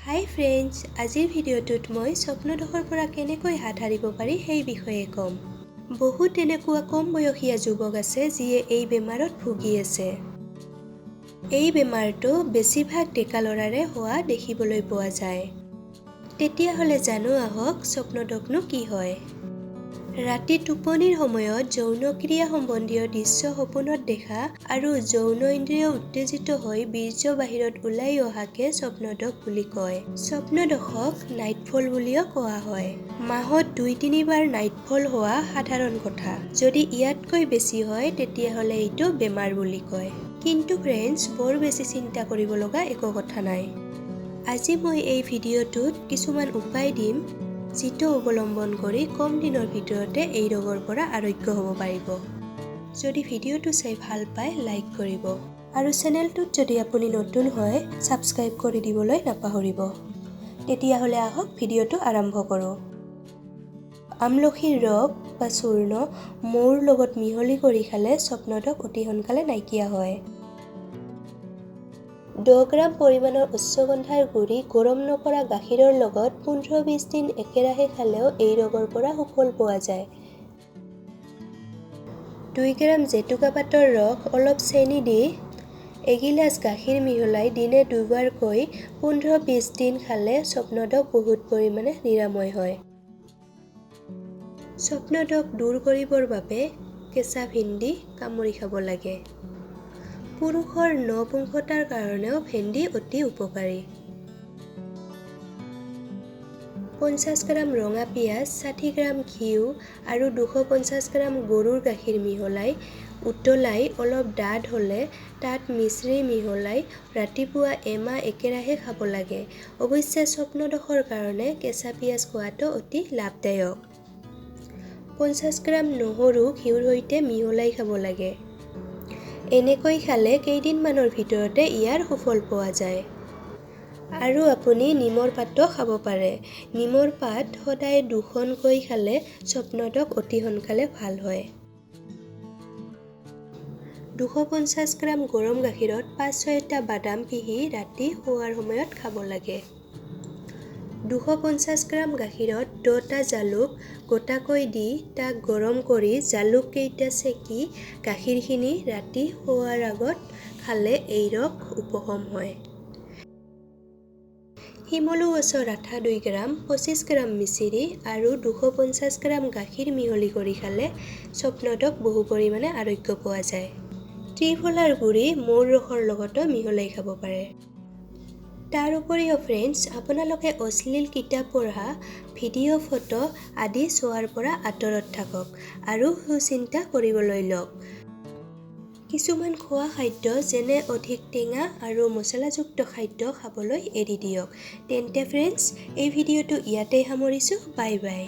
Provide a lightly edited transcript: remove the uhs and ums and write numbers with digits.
হাই friends, আজিৰ ভিডিঅ'টোত মই স্বপ্নদোষৰ পৰা কেনেকৈ হাত সাৰিব পাৰি সেই বিষয়ে ক'ম। বহুত এনেকুৱা কম বয়সীয়া যুৱক আছে যিয়ে এই বেমাৰত ভুগি আছে। এই বেমাৰটো বেছিভাগ ডেকা ল'ৰাৰে হোৱা দেখিবলৈ পোৱা যায়। তেতিয়াহ'লে জানো আহক স্বপ্নদোষনো কি হয়। ৰাতি টোপনিৰ সময়ত যৌনক্ৰিয়া সম্বন্ধীয় দৃশ্য সপোনত দেখা আৰু যৌন ইন্দ্ৰিয় উত্তেজিত হৈ বীৰ্য বাহিৰত ওলাই অহাকে স্বপ্নদোষ বুলি কয়। স্বপ্নদোষক নাইটফল বুলিও কোৱা হয়। মাহত 2-3 বাৰ নাইটফল হোৱা সাধাৰণ কথা। যদি ইয়াতকৈ বেছি হয় তেতিয়াহ'লে এইটো বেমাৰ বুলি কয়। কিন্তু ফ্ৰেণ্ডছ, বৰ বেছি চিন্তা কৰিব লগা একো কথা নাই। আজি মই এই ভিডিঅ'টোত কিছুমান উপায় দিম যিটো অৱলম্বন কৰি কম দিনৰ ভিতৰতে এই ৰোগৰ পৰা আৰোগ্য হ'ব পাৰিব। যদি ভিডিঅ'টো চাই ভাল পায় লাইক কৰিব আৰু চেনেলটোত যদি আপুনি নতুন হয় ছাবস্ক্ৰাইব কৰি দিবলৈ নাপাহৰিব। তেতিয়াহ'লে আহক ভিডিঅ'টো আৰম্ভ কৰোঁ। আমলখিৰ ৰস বা চূৰ্ণ মৌৰ লগত মিহলি কৰি খালে স্বপ্নদোষ অতি সোনকালে নাইকিয়া হয়। 10 গ্ৰাম পৰিমাণৰ উচ্চগন্ধাৰ গুড়ি গৰম নকৰা গাখীৰৰ লগত 15-20 দিন একেৰাহে খালেও এই ৰোগৰ পৰা সুফল পোৱা যায়। 2 গ্ৰাম জেতুকা পাতৰ ৰস অলপ চেনি দি এগিলাচ গাখীৰ মিহলাই দিনে 2 বাৰকৈ 15-20 দিন খালে স্বপ্নদোষ বহুত পৰিমাণে নিৰাময় হয়। স্বপ্নদোষ দূৰ কৰিবৰ বাবে কেঁচা ভেন্দি কামুৰি খাব লাগে। পুৰুষৰ নপুংসতাৰ কাৰণেও ভেন্দি অতি উপকাৰী। 50 গ্ৰাম ৰঙা পিঁয়াজ, 60 গ্ৰাম ঘিউ আৰু 250 গ্ৰাম গৰুৰ গাখীৰ মিহলাই উতলাই অলপ ডাঠ হ'লে তাত মিশ্ৰি মিহলাই ৰাতিপুৱা এমাহ একেৰাহে খাব লাগে। অৱশ্যে স্বপ্নদোষৰ কাৰণে কেঁচা পিঁয়াজ খোৱাটো অতি লাভদায়ক। 50 গ্ৰাম নহৰু ঘিউৰ সৈতে মিহলাই খাব লাগে। এনেকৈ খালে কেইদিনমানৰ ভিতৰতে ইয়াৰ সুফল পোৱা যায়। আৰু আপুনি নিমৰ পাতো খাব পাৰে। নিমৰ পাত সদায় 2খনকৈ খালে স্বপ্নদোষ অতি সোনকালে ভাল হয়। 250 গ্ৰাম গৰম গাখীৰত 5-6টা বাদাম পিহি ৰাতি শোৱাৰ সময়ত খাব লাগে। 250 গ্ৰাম গাখীৰত 10টা জালুক গোটাকৈ দি তাক গৰম কৰি জালুক কেইটা চেকি গাখীৰখিনি ৰাতি শোৱাৰ আগত খালে এই ৰোগ উপশম হয়। শিমলু গছৰ আঠা 2 গ্ৰাম, 25 গ্ৰাম মিচিৰি আৰু 250 গ্ৰাম গাখীৰ মিহলি কৰি খালে স্বপ্নদোষ বহু পৰিমাণে আৰোগ্য পোৱা যায়। ত্ৰিফলাৰ গুড়ি মৌৰ ৰসৰ লগতো মিহলাই খাব পাৰে। তাৰ উপৰিও ফ্ৰেণ্ডছ, আপোনালোকে অশ্লীল কিতাপ পঢ়া, ভিডিঅ' ফটো আদি চোৱাৰ পৰা আঁতৰত থাকক আৰু সুচিন্তা কৰিবলৈ লওক। কিছুমান খোৱা খাদ্য যেনে অধিক টেঙা আৰু মছলাযুক্ত খাদ্য খাবলৈ এৰি দিয়ক। তেন্তে ফ্ৰেণ্ডছ, এই ভিডিঅ'টো ইয়াতে সামৰিছোঁ। Bye bye.